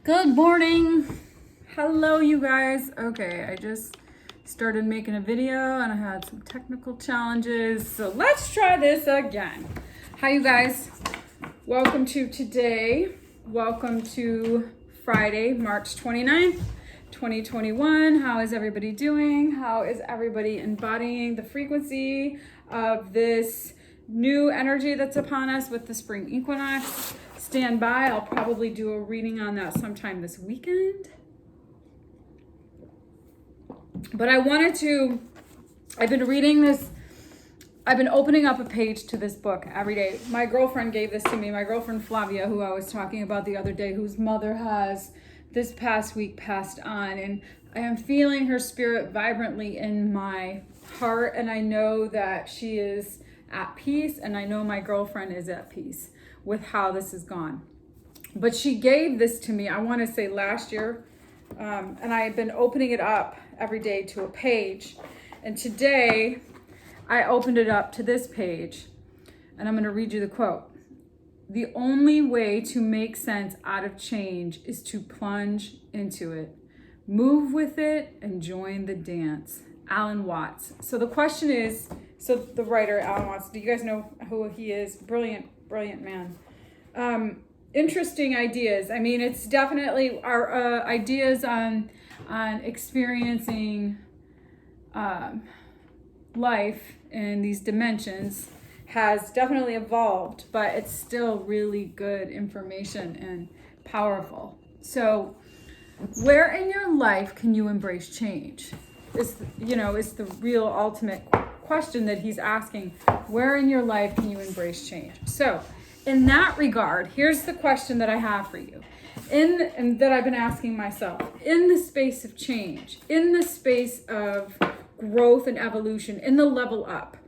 Good morning. Hello, you guys. Okay, I just started making a video and I had some technical challenges. So let's try this again. Hi, you guys. Welcome to today. Welcome to Friday, March 29th, 2021. How is everybody doing? How is everybody embodying the frequency of this new energy that's upon us with the spring equinox? Stand by. I'll probably do a reading on that sometime this weekend. But I've been reading this, I've been opening up a page to this book every day. My girlfriend gave this to me, my girlfriend Flavia, who I was talking about the other day, whose mother has this past week passed on. And I am feeling her spirit vibrantly in my heart. And I know that she is at peace. And I know my girlfriend is at peace with how this has gone. But she gave this to me, I want to say last year. And I've been opening it up every day to a page. And today I opened it up to this page and I'm going to read you the quote. "The only way to make sense out of change is to plunge into it. Move with it and join the dance." Alan Watts. So the question is, the writer, Alan Watts, do you guys know who he is? Brilliant man. Interesting ideas. I mean, it's definitely our ideas on experiencing life in these dimensions has definitely evolved, but it's still really good information and powerful. So where in your life can you embrace change? Is the real ultimate question that he's asking. Where in your life can you embrace change? So in that regard, here's the question that I have for you, and that I've been asking myself. In the space of change, in the space of growth and evolution, in the level up,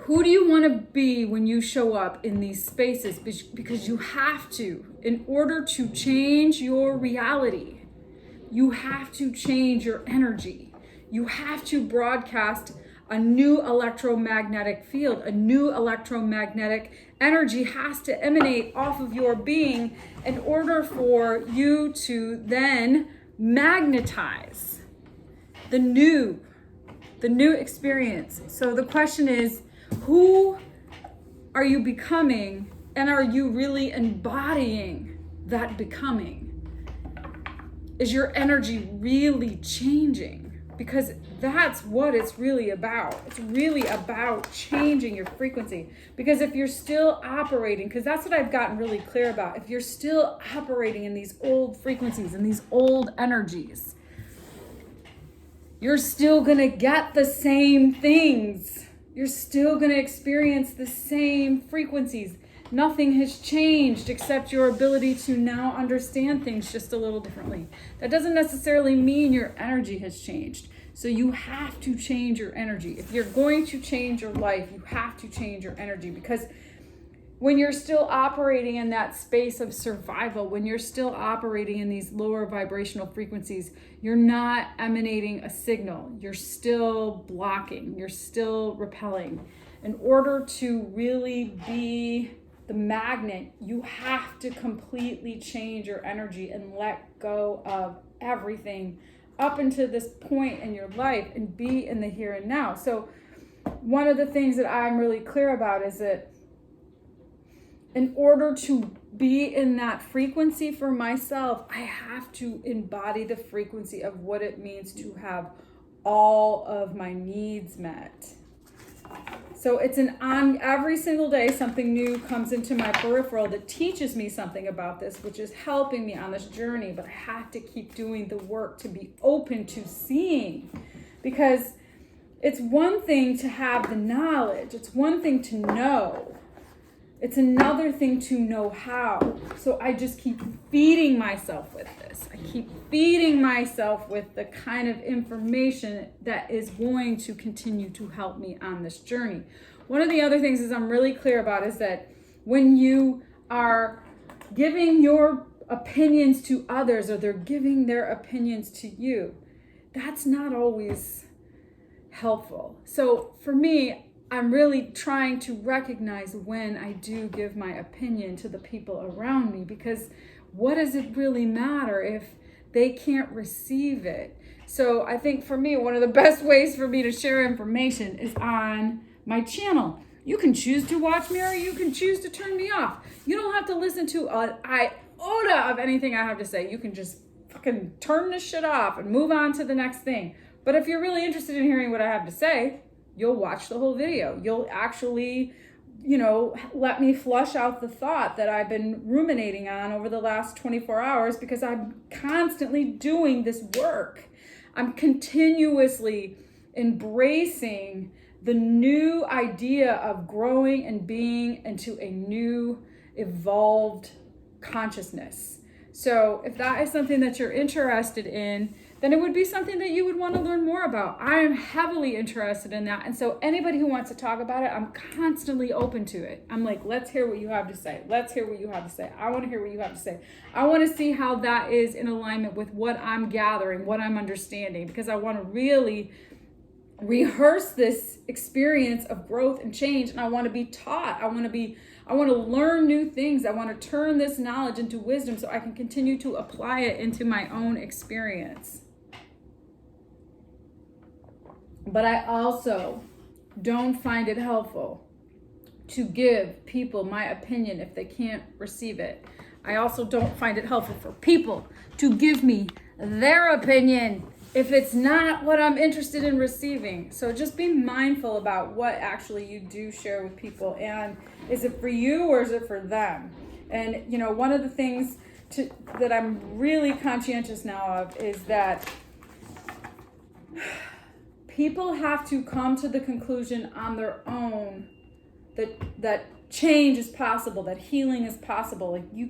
who do you want to be when you show up in these spaces? Because you have to, in order to change your reality, you have to change your energy. You have to broadcast a new electromagnetic field. A new electromagnetic energy has to emanate off of your being in order for you to then magnetize the new experience. So the question is, who are you becoming, and are you really embodying that becoming? Is your energy really changing? Because that's what it's really about. It's really about changing your frequency. Because if you're still operating, because that's what I've gotten really clear about, if you're still operating in these old frequencies and these old energies, you're still gonna get the same things. You're still gonna experience the same frequencies. Nothing has changed except your ability to now understand things just a little differently. That doesn't necessarily mean your energy has changed. So you have to change your energy. If you're going to change your life, you have to change your energy, because when you're still operating in that space of survival, when you're still operating in these lower vibrational frequencies, you're not emanating a signal. You're still blocking. You're still repelling. In order to really be the magnet, you have to completely change your energy and let go of everything up until this point in your life and be in the here and now. So one of the things that I'm really clear about is that in order to be in that frequency for myself, I have to embody the frequency of what it means to have all of my needs met. So it's on every single day, something new comes into my peripheral that teaches me something about this, which is helping me on this journey. But I have to keep doing the work to be open to seeing, because it's one thing to have the knowledge. It's one thing to know. It's another thing to know how. So I just keep feeding myself with this. I keep feeding myself with the kind of information that is going to continue to help me on this journey. One of the other things is I'm really clear about is that when you are giving your opinions to others, or they're giving their opinions to you, that's not always helpful. So for me, I'm really trying to recognize when I do give my opinion to the people around me, because what does it really matter if they can't receive it? So I think for me, one of the best ways for me to share information is on my channel. You can choose to watch me or you can choose to turn me off. You don't have to listen to an iota of anything I have to say. You can just fucking turn this shit off and move on to the next thing. But if you're really interested in hearing what I have to say, you'll watch the whole video. You'll actually, let me flush out the thought that I've been ruminating on over the last 24 hours, because I'm constantly doing this work. I'm continuously embracing the new idea of growing and being into a new evolved consciousness. So if that is something that you're interested in, then it would be something that you would want to learn more about. I am heavily interested in that. And so anybody who wants to talk about it, I'm constantly open to it. I'm like, let's hear what you have to say. Let's hear what you have to say. I want to hear what you have to say. I want to see how that is in alignment with what I'm gathering, what I'm understanding, because I want to really rehearse this experience of growth and change. And I want to be taught. I want to learn new things. I want to turn this knowledge into wisdom so I can continue to apply it into my own experience. But I also don't find it helpful to give people my opinion if they can't receive it. I also don't find it helpful for people to give me their opinion if it's not what I'm interested in receiving. So just be mindful about what actually you do share with people. And is it for you or is it for them? And, one of the things that I'm really conscientious now of is that people have to come to the conclusion on their own that change is possible, that healing is possible. Like you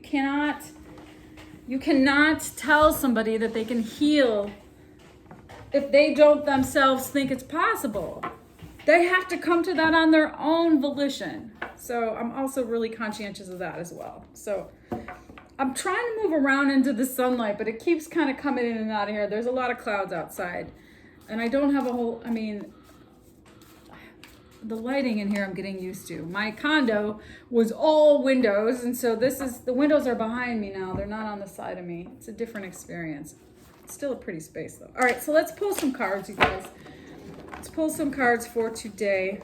cannot tell somebody that they can heal if they don't themselves think it's possible. They have to come to that on their own volition. So I'm also really conscientious of that as well. So I'm trying to move around into the sunlight, but it keeps kind of coming in and out of here. There's a lot of clouds outside. And I don't have the lighting in here I'm getting used to. My condo was all windows, and so the windows are behind me now. They're not on the side of me. It's a different experience. It's still a pretty space though. All right, so let's pull some cards, you guys. Let's pull some cards for today.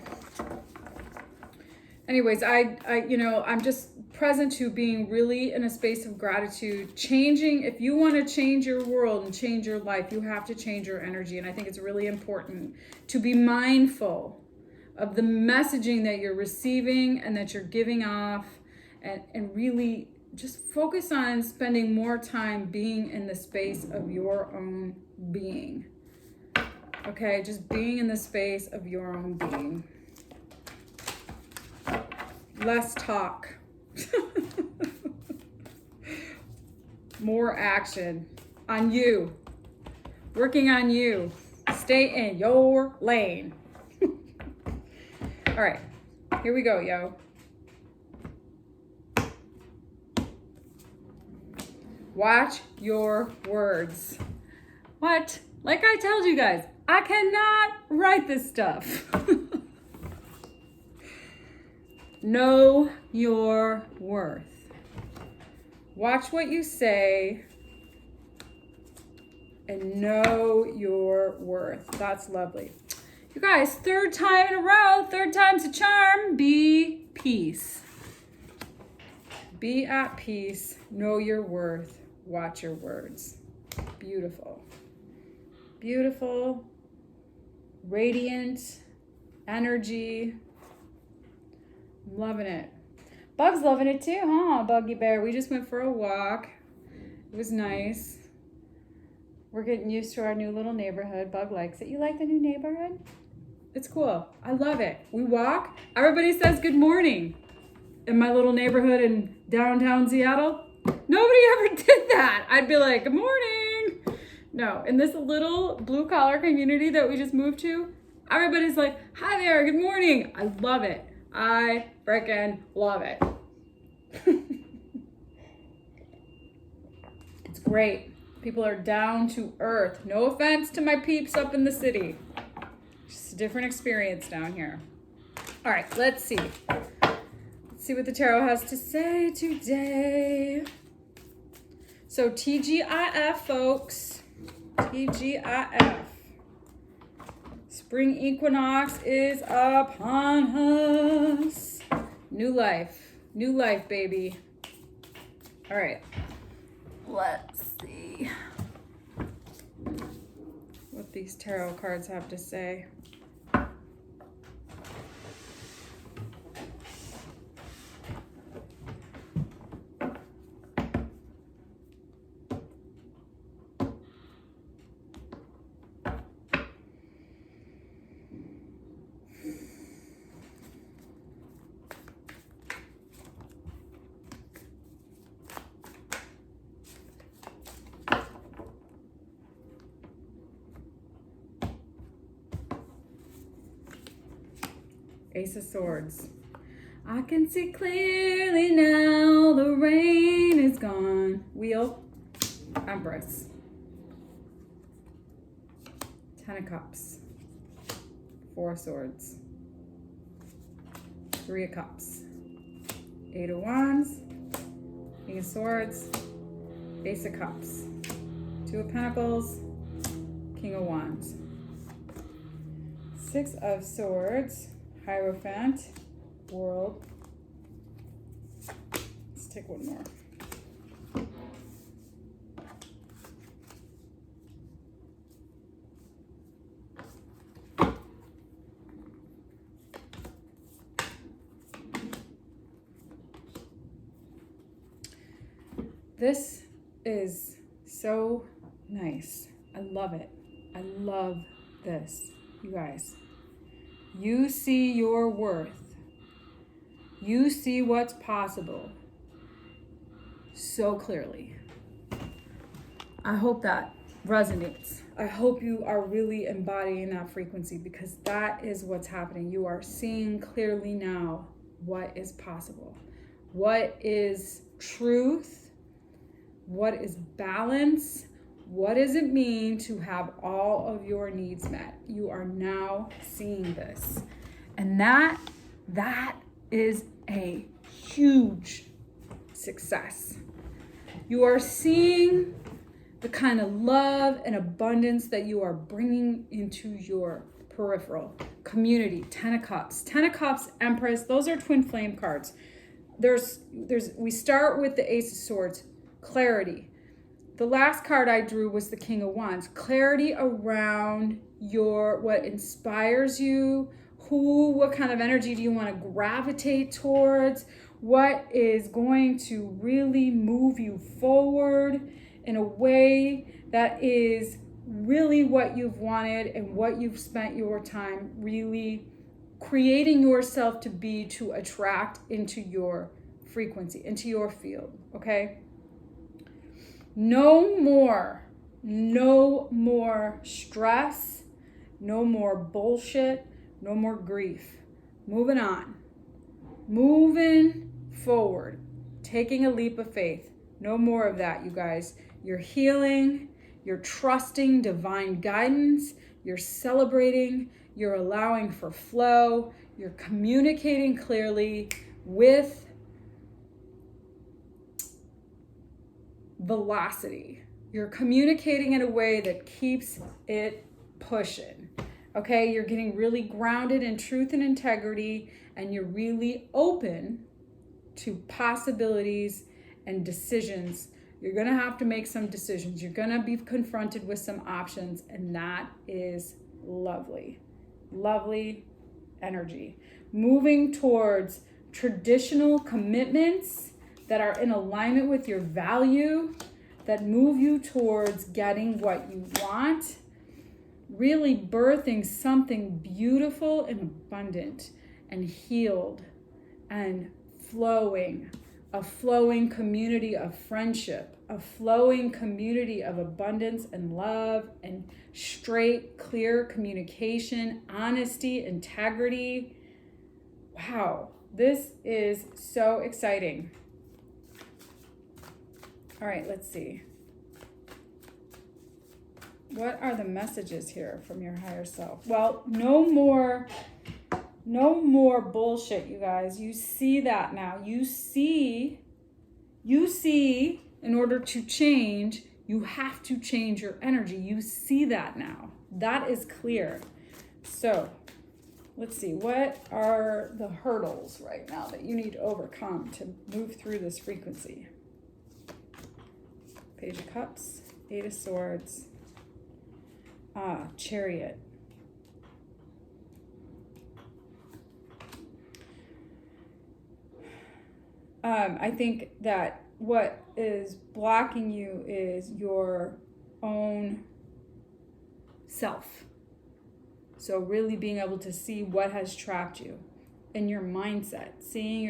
Anyways, I'm just present to being really in a space of gratitude. Changing, if you want to change your world and change your life, you have to change your energy. And I think it's really important to be mindful of the messaging that you're receiving and that you're giving off, and really just focus on spending more time being in the space of your own being. Okay, just being in the space of your own being. Less talk. More action on you. Working on you. Stay in your lane. All right, here we go, yo. Watch your words. What? Like I told you guys, I cannot write this stuff. Know your worth. Watch what you say and know your worth. That's lovely. You guys, third time in a row, third time's a charm. Be peace. Be at peace. Know your worth. Watch your words. Beautiful. Beautiful. Radiant energy. I'm loving it. Bug's loving it too, huh, Buggy Bear? We just went for a walk. It was nice. We're getting used to our new little neighborhood. Bug likes it. You like the new neighborhood? It's cool. I love it. We walk. Everybody says good morning. In my little neighborhood in downtown Seattle, nobody ever did that. I'd be like, good morning. No, in this little blue collar community that we just moved to, everybody's like, hi there, good morning. I love it. I freaking love it. It's great. People are down to earth. No offense to my peeps up in the city. Just a different experience down here. All right, let's see. Let's see what the tarot has to say today. So TGIF, folks. TGIF. Spring equinox is upon us. New life. New life, baby. All right. Let's see what these tarot cards have to say. Ace of Swords. I can see clearly now, the rain is gone. Wheel, Empress. Ten of Cups. Four of Swords. Three of Cups. Eight of Wands. King of Swords. Ace of Cups. Two of Pentacles. King of Wands. Six of Swords. Hierophant, World. Let's take one more. This is so nice. I love it. I love this, you guys. You see your worth. You see what's possible so clearly. I hope that resonates. I hope you are really embodying that frequency, because that is what's happening. You are seeing clearly now what is possible. What is truth? What is balance? What does it mean to have all of your needs met? You are now seeing this. And that is a huge success. You are seeing the kind of love and abundance that you are bringing into your peripheral community. Ten of Cups. Ten of Cups, Empress. Those are twin flame cards. We start with the Ace of Swords. Clarity. The last card I drew was the King of Wands. Clarity around what inspires you, what kind of energy do you want to gravitate towards, what is going to really move you forward in a way that is really what you've wanted and what you've spent your time really creating yourself to be, to attract into your frequency, into your field, okay? No more stress, no more bullshit, no more grief. Moving on, moving forward, taking a leap of faith. No more of that, you guys. You're healing, you're trusting divine guidance, you're celebrating, you're allowing for flow, you're communicating clearly with velocity. You're communicating in a way that keeps it pushing. Okay, you're getting really grounded in truth and integrity, and you're really open to possibilities and decisions. You're gonna have to make some decisions. You're gonna be confronted with some options, and that is lovely. Lovely energy. Moving towards traditional commitments that are in alignment with your value, that move you towards getting what you want, really birthing something beautiful and abundant and healed and flowing, a flowing community of friendship, a flowing community of abundance and love and straight, clear communication, honesty, integrity. Wow, this is so exciting. All right, let's see. What are the messages here from your higher self? Well, no more No more bullshit, you guys. You see that now. You see, in order to change, you have to change your energy. You see that now. That is clear. So let's see, what are the hurdles right now that you need to overcome to move through this frequency? Page of Cups, Eight of Swords, Chariot. I think that what is blocking you is your own self. So really being able to see what has trapped you in your mindset, seeing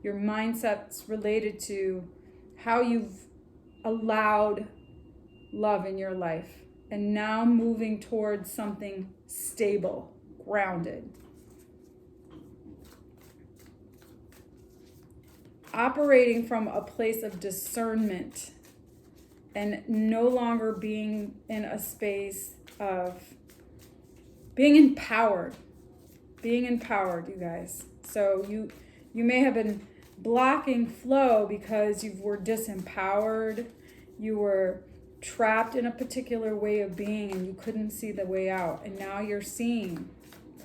your mindsets related to how you've allowed love in your life, and now moving towards something stable, grounded. Operating from a place of discernment and no longer being in a space of being empowered, you guys. So you may have been blocking flow because you were disempowered, you were trapped in a particular way of being and you couldn't see the way out. And now you're seeing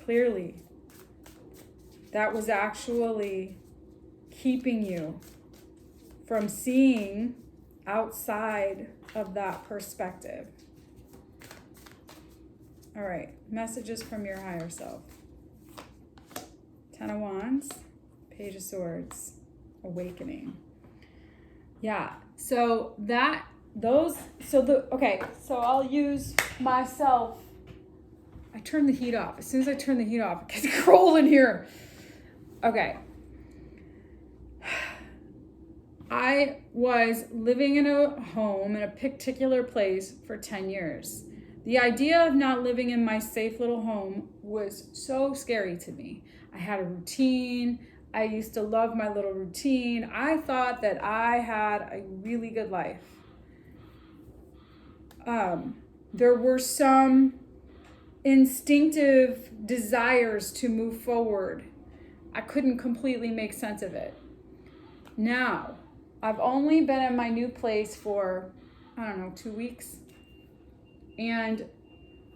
clearly that was actually keeping you from seeing outside of that perspective. All right, messages from your higher self. Ten of Wands, Page of Swords, Awakening. Yeah, so I'll use myself. I turn the heat off. As soon as I turn the heat off, it gets cold in here. Okay. I was living in a home in a particular place for 10 years. The idea of not living in my safe little home was so scary to me. I had a routine. I used to love my little routine. I thought that I had a really good life. There were some instinctive desires to move forward. I couldn't completely make sense of it. Now, I've only been in my new place for, 2 weeks. And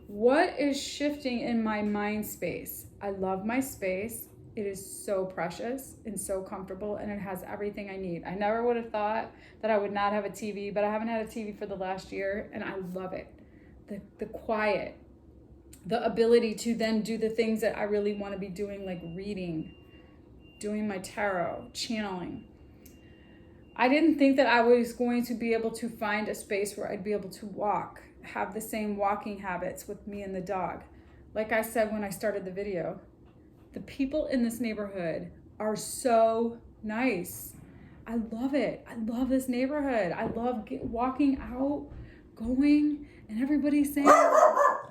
what is shifting in my mind space? I love my space. It is so precious and so comfortable, and it has everything I need. I never would have thought that I would not have a TV, but I haven't had a TV for the last year, and I love it. The quiet, the ability to then do the things that I really want to be doing, like reading, doing my tarot, channeling. I didn't think that I was going to be able to find a space where I'd be able to walk, have the same walking habits with me and the dog. Like I said when I started the video, the people in this neighborhood are so nice. I love it. I love this neighborhood. I love walking out, going, and everybody saying,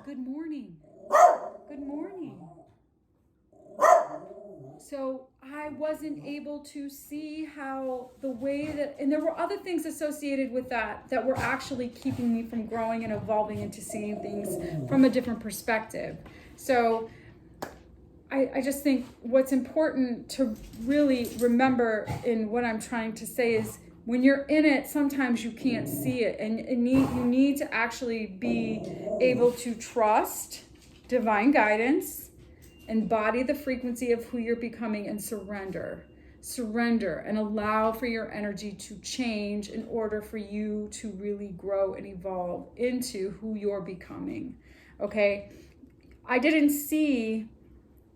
good morning. Good morning. So I wasn't able to see how the way that, and there were other things associated with that were actually keeping me from growing and evolving into seeing things from a different perspective. So I just think what's important to really remember in what I'm trying to say is when you're in it, sometimes you can't see it, and you need to actually be able to trust divine guidance, embody the frequency of who you're becoming, and surrender and allow for your energy to change in order for you to really grow and evolve into who you're becoming. Okay, I didn't see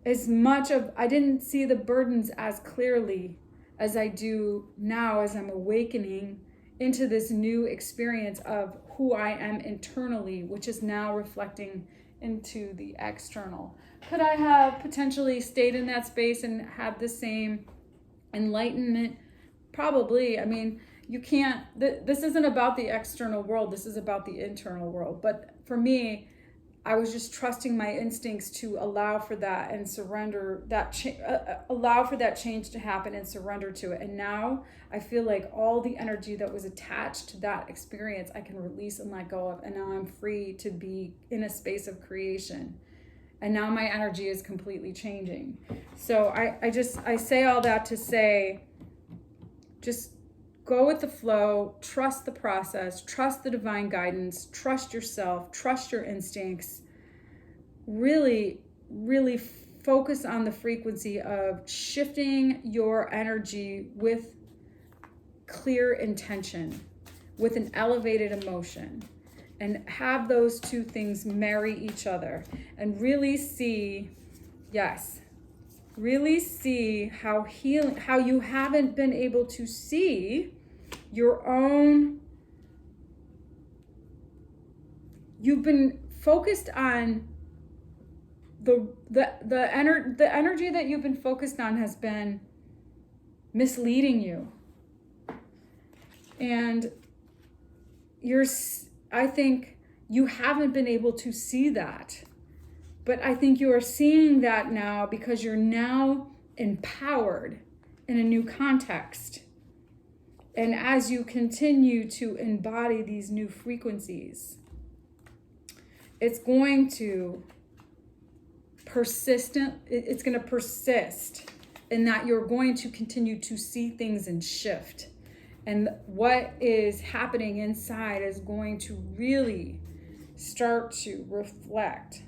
the burdens as clearly as I do now as I'm awakening into this new experience of who I am internally, which is now reflecting into the external. Could I have potentially stayed in that space and had the same enlightenment? Probably. I mean, you can't, this isn't about the external world, this is about the internal world. But for me, I was just trusting my instincts to allow for that and surrender that, allow for that change to happen and surrender to it. And now I feel like all the energy that was attached to that experience, I can release and let go of. And now I'm free to be in a space of creation. And now my energy is completely changing. So I say all that to say, just go with the flow, trust the process, trust the divine guidance, trust yourself, trust your instincts. Really, really focus on the frequency of shifting your energy with clear intention, with an elevated emotion, and have those two things marry each other and really see, really see how you haven't been able to see your own. You've been focused on the energy that you've been focused on has been misleading you. And I think you haven't been able to see that. But I think you are seeing that now because you're now empowered in a new context. And as you continue to embody these new frequencies, it's going to persist in that you're going to continue to see things and shift. And what is happening inside is going to really start to reflect.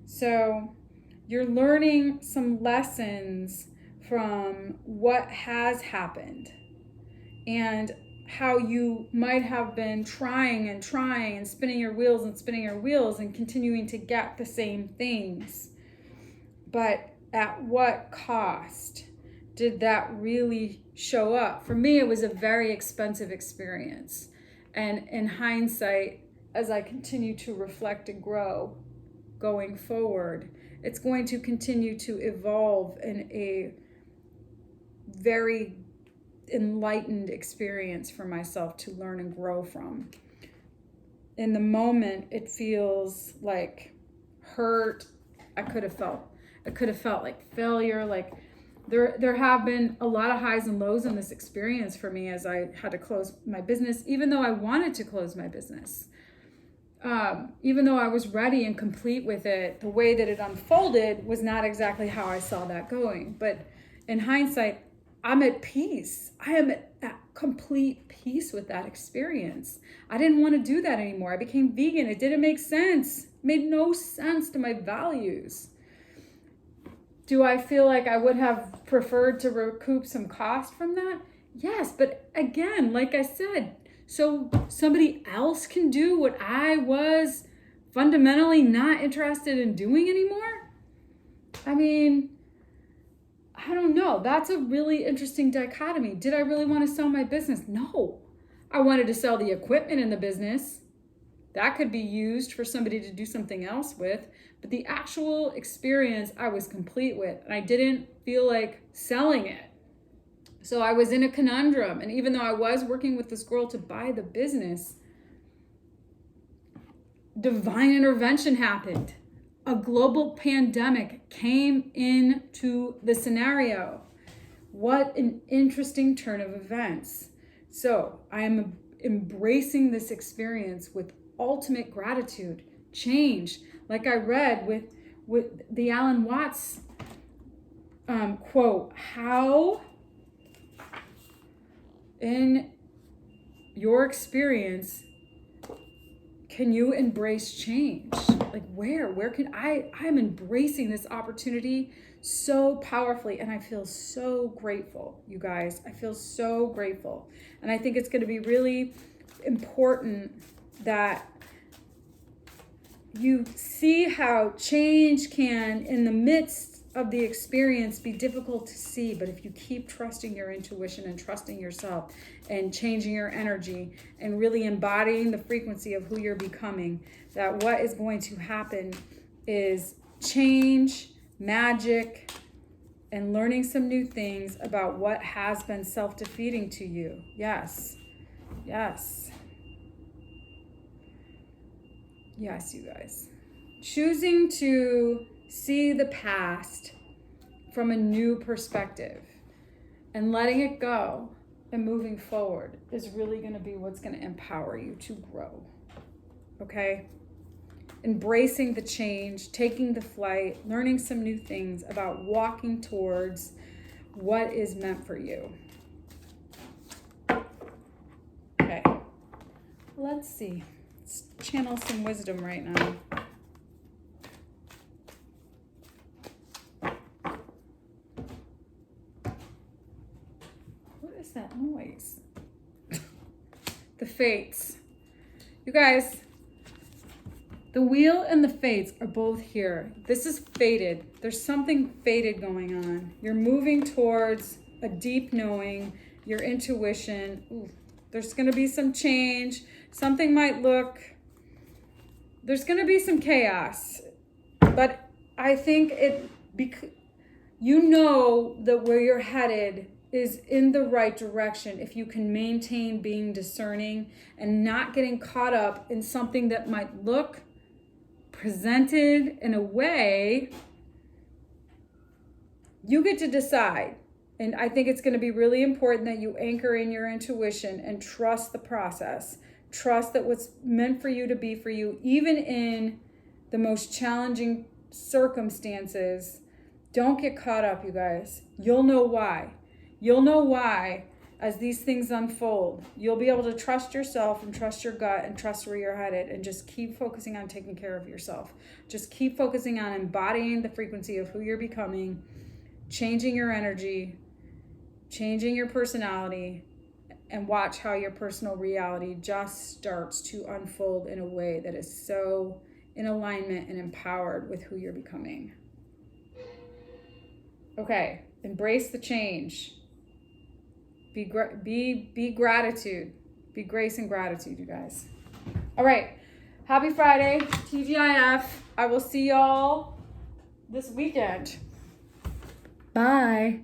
So you're learning some lessons from what has happened and how you might have been trying and spinning your wheels and continuing to get the same things. But at what cost did that really show up? For me, it was a very expensive experience. And in hindsight, as I continue to reflect and grow going forward, it's going to continue to evolve in a very enlightened experience for myself to learn and grow from. In the moment, it feels like hurt. I could have felt like failure. Like there have been a lot of highs and lows in this experience for me as I had to close my business, even though I wanted to close my business. Even though I was ready and complete with it, the way that it unfolded was not exactly how I saw that going. But in hindsight, I'm at peace. I am at complete peace with that experience. I didn't want to do that anymore. I became vegan. It didn't make sense. It made no sense to my values. Do I feel like I would have preferred to recoup some cost from that? Yes, but again, like I said, so somebody else can do what I was fundamentally not interested in doing anymore? I mean, I don't know. That's a really interesting dichotomy. Did I really want to sell my business? No. I wanted to sell the equipment in the business. That could be used for somebody to do something else with. But the actual experience I was complete with, and I didn't feel like selling it. So I was in a conundrum. And even though I was working with this girl to buy the business, divine intervention happened. A global pandemic came into the scenario. What an interesting turn of events. So I am embracing this experience with ultimate gratitude, change. Like I read with the Alan Watts quote, how in your experience can you embrace change? Like where can I'm embracing this opportunity so powerfully, and I feel so grateful, you guys. I feel so grateful. And I think it's going to be really important that you see how change can, in the midst of the experience, be difficult to see. But if you keep trusting your intuition and trusting yourself and changing your energy and really embodying the frequency of who you're becoming, that what is going to happen is change, magic, and learning some new things about what has been self-defeating to you. Yes, you guys. Choosing to see the past from a new perspective and letting it go and moving forward is really going to be what's going to empower you to grow. Okay? embracing the change, taking the flight, learning some new things about walking towards what is meant for you. Okay, let's see. Let's channel some wisdom right now. What is that noise? The fates. You guys, the wheel and the fates are both here. This is fated. There's something fated going on. You're moving towards a deep knowing, your intuition. Ooh, there's going to be some change. Something might look, there's going to be some chaos. But I think you know that where you're headed is in the right direction if you can maintain being discerning and not getting caught up in something that might look presented in a way. You get to decide. And I think it's going to be really important that you anchor in your intuition and trust the process. Trust that what's meant for you to be for you, even in the most challenging circumstances. Don't get caught up, you guys. You'll know why. You'll know why as these things unfold. You'll be able to trust yourself and trust your gut and trust where you're headed, and just keep focusing on taking care of yourself. Just keep focusing on embodying the frequency of who you're becoming, changing your energy, changing your personality, and watch how your personal reality just starts to unfold in a way that is so in alignment and empowered with who you're becoming. Okay, embrace the change. Be gratitude. Be grace and gratitude, you guys. All right. Happy Friday. TGIF. I will see y'all this weekend. Bye.